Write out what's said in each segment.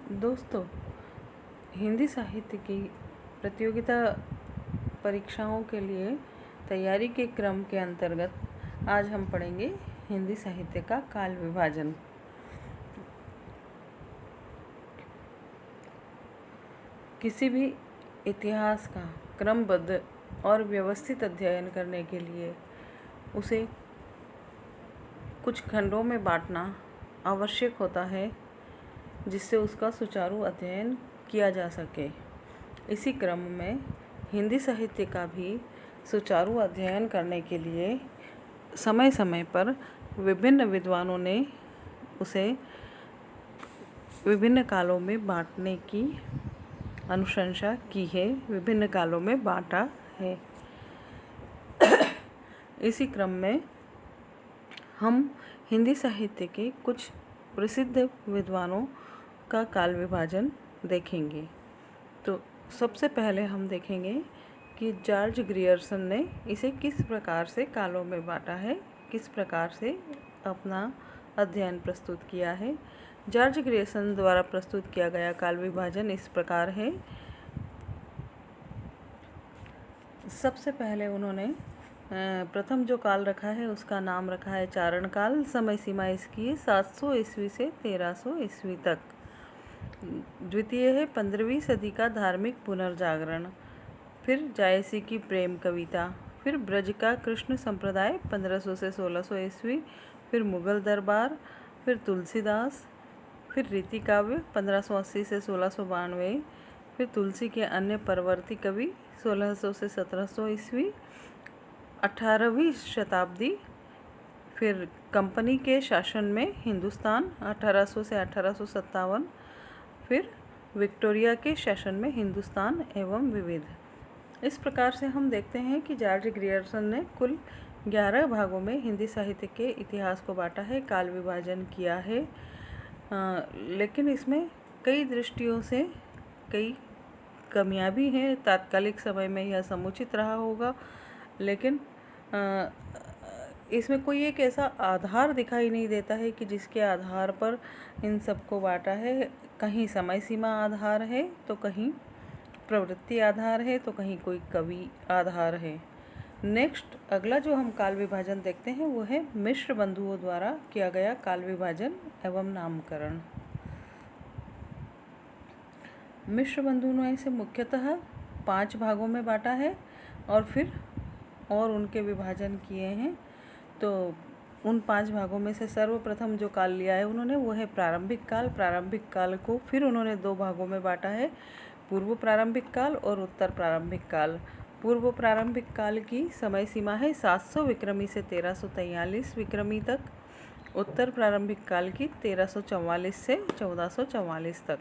दोस्तों, हिंदी साहित्य की प्रतियोगिता परीक्षाओं के लिए तैयारी के क्रम के अंतर्गत आज हम पढ़ेंगे हिंदी साहित्य का काल विभाजन। किसी भी इतिहास का क्रमबद्ध और व्यवस्थित अध्ययन करने के लिए उसे कुछ खंडों में बांटना आवश्यक होता है, जिससे उसका सुचारू अध्ययन किया जा सके। इसी क्रम में हिंदी साहित्य का भी सुचारू अध्ययन करने के लिए समय समय पर विभिन्न विद्वानों ने उसे विभिन्न कालों में बांटने की अनुशंसा की है, विभिन्न कालों में बांटा है। इसी क्रम में हम हिंदी साहित्य के कुछ प्रसिद्ध विद्वानों का काल विभाजन देखेंगे। तो सबसे पहले हम देखेंगे कि जॉर्ज ग्रियर्सन ने इसे किस प्रकार से कालों में बांटा है, किस प्रकार से अपना अध्ययन प्रस्तुत किया है। जॉर्ज ग्रियर्सन द्वारा प्रस्तुत किया गया काल विभाजन इस प्रकार है। सबसे पहले उन्होंने प्रथम जो काल रखा है उसका नाम रखा है चारण काल। समय सीमा इसकी है 700 ईस्वी से 1300 ईस्वी तक। द्वितीय है 15वीं सदी का धार्मिक पुनर्जागरण, फिर जायसी की प्रेम कविता, फिर ब्रज का कृष्ण संप्रदाय 1500 से 1600 ईस्वी, फिर मुगल दरबार, फिर तुलसीदास, फिर रीति काव्य 1580 से 1692, फिर तुलसी के अन्य परवर्ती कवि 1600 से 1700 ईस्वी, 18वीं शताब्दी, फिर कंपनी के शासन में हिंदुस्तान 1800 से 1857, फिर विक्टोरिया के शासन में हिंदुस्तान एवं विविध। इस प्रकार से हम देखते हैं कि जॉर्ज ग्रियर्सन ने कुल 11 भागों में हिंदी साहित्य के इतिहास को बांटा है, काल विभाजन किया है। लेकिन इसमें कई दृष्टियों से कई कमियां भी हैं। तात्कालिक समय में यह समुचित रहा होगा, लेकिन इसमें कोई एक ऐसा आधार दिखाई नहीं देता है कि जिसके आधार पर इन सबको बांटा है। कहीं समय सीमा आधार है, तो कहीं प्रवृत्ति आधार है, तो कहीं कोई कवि आधार है। नेक्स्ट अगला जो हम काल विभाजन देखते हैं वो है मिश्र बंधुओं द्वारा किया गया काल विभाजन एवं नामकरण। मिश्र बंधुओं ने इसे मुख्यतः 5 भागों में बांटा है और फिर उनके विभाजन किए हैं। तो उन 5 भागों में से सर्वप्रथम जो काल लिया है उन्होंने वो है प्रारंभिक काल। प्रारंभिक काल को फिर उन्होंने 2 भागों में बांटा है, पूर्व प्रारंभिक काल और उत्तर प्रारंभिक काल। पूर्व प्रारंभिक काल की समय सीमा है 700 विक्रमी से 1343 विक्रमी तक। उत्तर प्रारंभिक काल की 1344 से 1444 तक।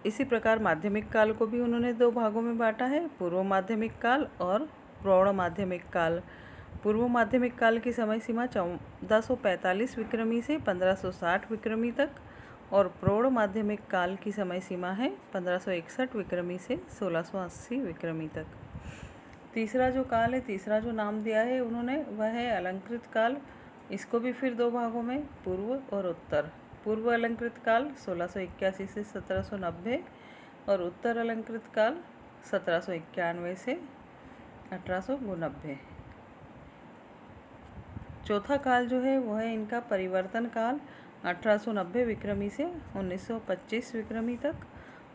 इसी प्रकार माध्यमिक काल को भी उन्होंने 2 भागों में बांटा है, पूर्व माध्यमिक काल और प्रौढ़ माध्यमिक काल। पूर्व माध्यमिक काल की समय सीमा 1445 विक्रमी से 1560 विक्रमी तक और प्रौढ़ माध्यमिक काल की समय सीमा है 1561 विक्रमी से 1680 विक्रमी तक। तीसरा जो काल है, तीसरा जो नाम दिया है उन्होंने वह है अलंकृत काल। इसको भी फिर 2 भागों में, पूर्व और उत्तर। पूर्व अलंकृत काल 1681 से 1790 और उत्तर अलंकृत काल 1791 से 1890। चौथा काल जो है वो है इनका परिवर्तन काल 1890 विक्रमी से 1925 विक्रमी तक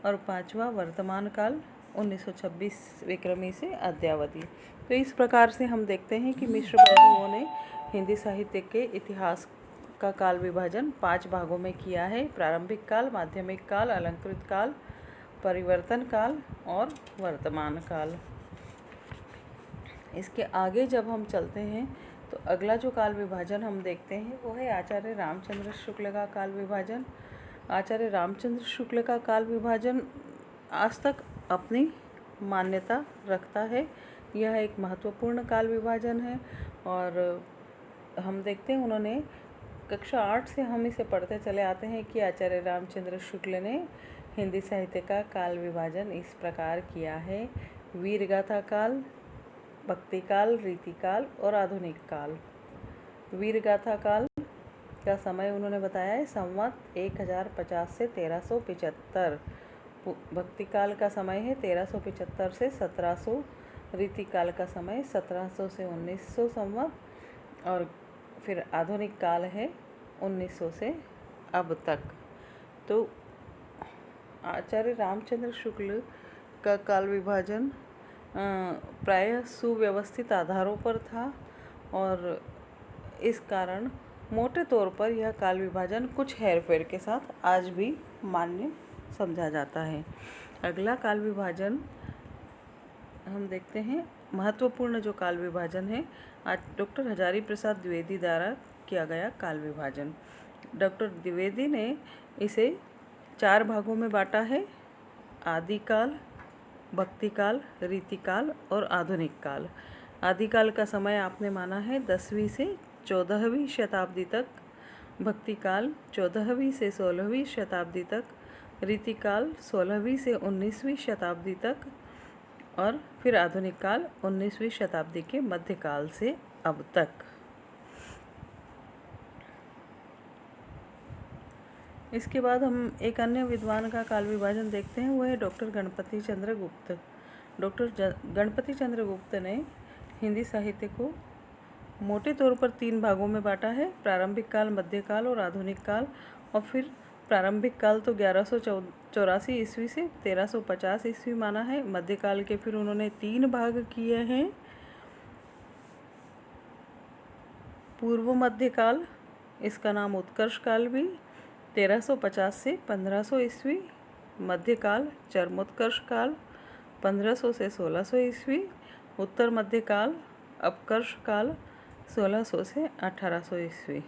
और पांचवा वर्तमान काल 1926 विक्रमी से अद्यावधि। तो इस प्रकार से हम देखते हैं कि मिश्र बंधुओं ने हिंदी साहित्य के इतिहास का काल विभाजन 5 भागों में किया है, प्रारंभिक काल, माध्यमिक काल, अलंकृत काल, परिवर्तन काल और वर्तमान काल। इसके आगे जब हम चलते हैं तो अगला जो काल विभाजन हम देखते हैं वो है आचार्य रामचंद्र शुक्ल का काल विभाजन। आचार्य रामचंद्र शुक्ल का काल विभाजन आज तक अपनी मान्यता रखता है। यह एक महत्वपूर्ण काल विभाजन है और हम देखते हैं उन्होंने कक्षा 8 से हम इसे पढ़ते चले आते हैं कि आचार्य रामचंद्र शुक्ल ने हिंदी साहित्य का काल विभाजन इस प्रकार किया है: वीरगाथा काल, भक्ति काल, रीति काल और आधुनिक काल। वीरगाथा काल का समय उन्होंने बताया है संवत 1050 से 1375। भक्ति काल का समय है 1375 से 1700। रीति काल का समय 1700 से 1900 संवत। और फिर आधुनिक काल है 1900 से अब तक। तो आचार्य रामचंद्र शुक्ल का काल विभाजन प्रायः सुव्यवस्थित आधारों पर था और इस कारण मोटे तौर पर यह काल विभाजन कुछ हेरफेर के साथ आज भी मान्य समझा जाता है। अगला काल विभाजन हम देखते हैं। महत्वपूर्ण जो काल विभाजन है आज डॉक्टर हजारी प्रसाद द्विवेदी द्वारा किया गया काल विभाजन। डॉक्टर द्विवेदी ने इसे 4 भागों में बांटा है: आदिकाल, भक्तिकाल, रीतिकाल और आधुनिक काल। आदिकाल का समय आपने माना है 10वीं से 14वीं शताब्दी तक, भक्तिकाल 14वीं से 16वीं शताब्दी तक, रीतिकाल 16वीं से 19वीं शताब्दी तक और फिर आधुनिक काल 19वीं शताब्दी के मध्यकाल से अब तक। इसके बाद हम एक अन्य विद्वान का काल विभाजन देखते हैं, वह है डॉक्टर गणपति चंद्र गुप्त। डॉक्टर गणपति चंद्र गुप्त ने हिंदी साहित्य को मोटे तौर पर 3 भागों में बांटा है: प्रारंभिक काल, मध्यकाल और आधुनिक काल। और फिर प्रारंभिक काल तो 1184 ईस्वी से 1350 ईस्वी माना है। मध्यकाल के फिर उन्होंने 3 भाग किए हैं: पूर्व मध्यकाल, इसका नाम उत्कर्ष काल भी, 1350 से 1500 ईस्वी। मध्यकाल चरमोत्कर्ष काल 1500 से 1600 ईस्वी। उत्तर मध्यकाल अपकर्ष काल 1600 से 1800 ईस्वी।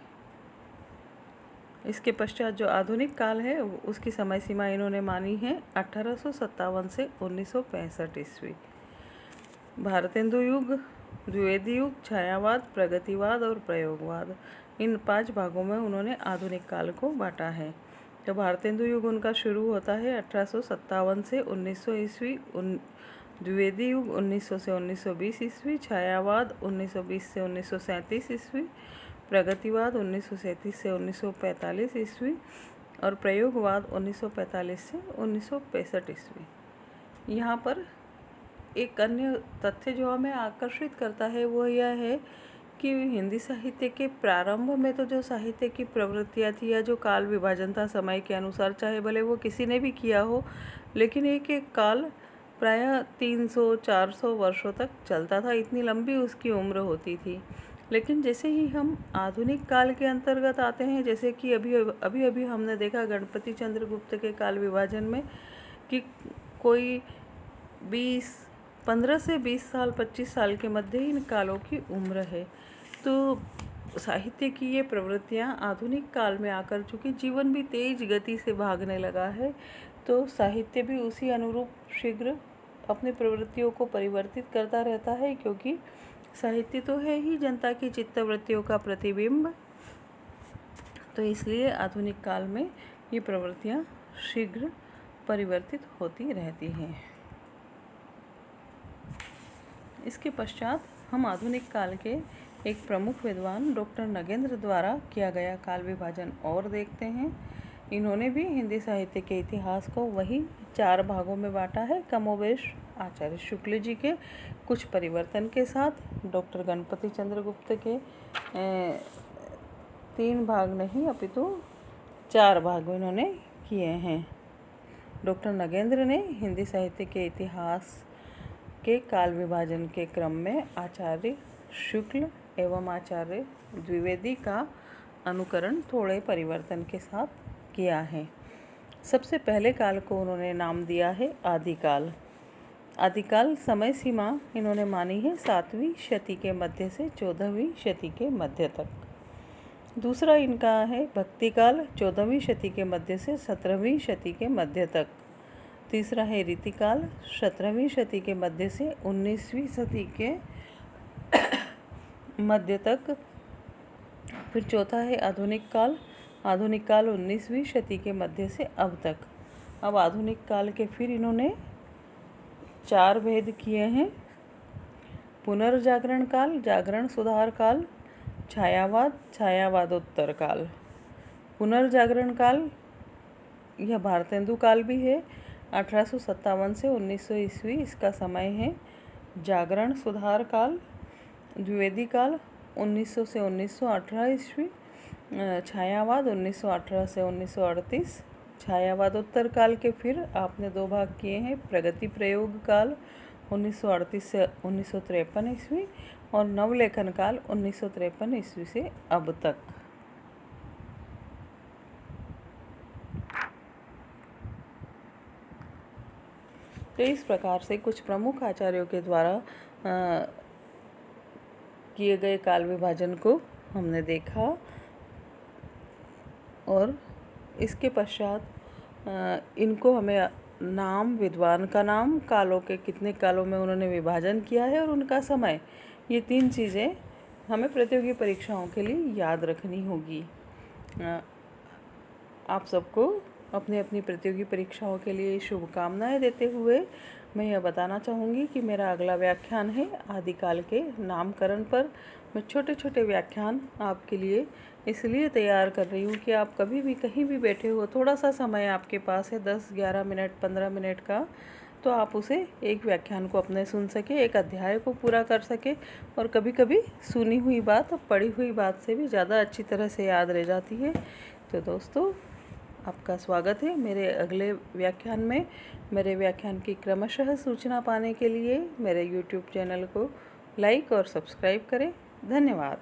इसके पश्चात जो आधुनिक काल है उसकी समय सीमा इन्होंने मानी है 1857 से 1965 ईस्वी। भारतेंदु युग, द्विवेदी युग, छायावाद, प्रगतिवाद और प्रयोगवाद, इन 5 भागों में उन्होंने आधुनिक काल को बांटा है। तो भारतेंदु युग उनका शुरू होता है 1857 से 1900 ईस्वी। द्विवेदी युग 1900 से 1920 ईस्वी। छायावाद 1920 से 1937 ईस्वी। प्रगतिवाद 1937 से 1945 ईस्वी और प्रयोगवाद 1945 से 1965 ईस्वी। यहाँ पर एक अन्य तथ्य जो हमें आकर्षित करता है वो यह है कि हिंदी साहित्य के प्रारंभ में तो जो साहित्य की प्रवृत्तियाँ थी या जो काल विभाजन था समय के अनुसार, चाहे भले वो किसी ने भी किया हो, लेकिन एक एक काल प्रायः 300-400 वर्षों तक चलता था, इतनी लंबी उसकी उम्र होती थी। लेकिन जैसे ही हम आधुनिक काल के अंतर्गत आते हैं, जैसे कि अभी हमने देखा गणपति चंद्र गुप्त के काल विभाजन में कि कोई 15 से 20 साल 25 साल के मध्य इन कालों की उम्र है। तो साहित्य की ये प्रवृत्तियाँ आधुनिक काल में आकर चूँकि जीवन भी तेज गति से भागने लगा है, तो साहित्य भी उसी अनुरूप शीघ्र अपनी प्रवृत्तियों को परिवर्तित करता रहता है, क्योंकि साहित्य तो है ही जनता की चित्तवृत्तियों का प्रतिबिंब। तो इसलिए आधुनिक काल में ये प्रवृत्तियाँ शीघ्र परिवर्तित होती रहती हैं। इसके पश्चात हम आधुनिक काल के एक प्रमुख विद्वान डॉक्टर नगेंद्र द्वारा किया गया काल विभाजन और देखते हैं। इन्होंने भी हिंदी साहित्य के इतिहास को वही 4 भागों में बांटा है, कमोबेश आचार्य शुक्ल जी के कुछ परिवर्तन के साथ। डॉक्टर गणपति चंद्र गुप्त के 3 भाग नहीं अपितु 4 भाग इन्होंने किए हैं। डॉक्टर नगेंद्र ने हिंदी साहित्य के इतिहास के काल विभाजन के क्रम में आचार्य शुक्ल एवं आचार्य द्विवेदी का अनुकरण थोड़े परिवर्तन के साथ किया है। सबसे पहले काल को उन्होंने नाम दिया है आदिकाल। आदिकाल समय सीमा इन्होंने मानी है 7वीं शती के मध्य से 14वीं शती के मध्य तक। दूसरा इनका है भक्तिकाल, 14वीं शती के मध्य से 17वीं शती के मध्य तक। तीसरा है रीतिकाल, 17वीं शती के मध्य से 19वीं शती के मध्य तक। फिर चौथा है आधुनिक काल। आधुनिक काल 19वीं शती के मध्य से अब तक। अब आधुनिक काल के फिर इन्होंने 4 भेद किए हैं: पुनर्जागरण काल, जागरण सुधार काल, छायावाद, छायावादोत्तर काल। पुनर्जागरण काल यह भारतेंदु काल भी है। 1857 से 1900 ईस्वी इसका समय है। जागरण सुधार काल द्विवेदी काल 1900 से 1918 ईस्वी। छायावाद 1918 से 1938। छायावादोत्तर काल के फिर आपने 2 भाग किए हैं। प्रगति प्रयोग काल 1938 से 1953 ईस्वी और नवलेखन काल 1953 ईस्वी से अब तक। तो इस प्रकार से कुछ प्रमुख आचार्यों के द्वारा किए गए काल विभाजन को हमने देखा और इसके पश्चात इनको हमें नाम, विद्वान का नाम, कालों के कितने कालों में उन्होंने विभाजन किया है और उनका समय, ये 3 चीज़ें हमें प्रतियोगी परीक्षाओं के लिए याद रखनी होगी। आप सबको अपनी अपनी प्रतियोगी परीक्षाओं के लिए शुभकामनाएं देते हुए मैं यह बताना चाहूँगी कि मेरा अगला व्याख्यान है आदिकाल के नामकरण पर। मैं छोटे छोटे व्याख्यान आपके लिए इसलिए तैयार कर रही हूँ कि आप कभी भी कहीं भी बैठे हो, थोड़ा सा समय आपके पास है, 10, 11 मिनट, 15 मिनट का, तो आप उसे एक व्याख्यान को अपने सुन सके, एक अध्याय को पूरा कर सके। और कभी कभी सुनी हुई बात पढ़ी हुई बात से भी ज़्यादा अच्छी तरह से याद रह जाती है। तो दोस्तों, आपका स्वागत है मेरे अगले व्याख्यान में। मेरे व्याख्यान की क्रमशः सूचना पाने के लिए मेरे YouTube चैनल को लाइक और सब्सक्राइब करें। धन्यवाद।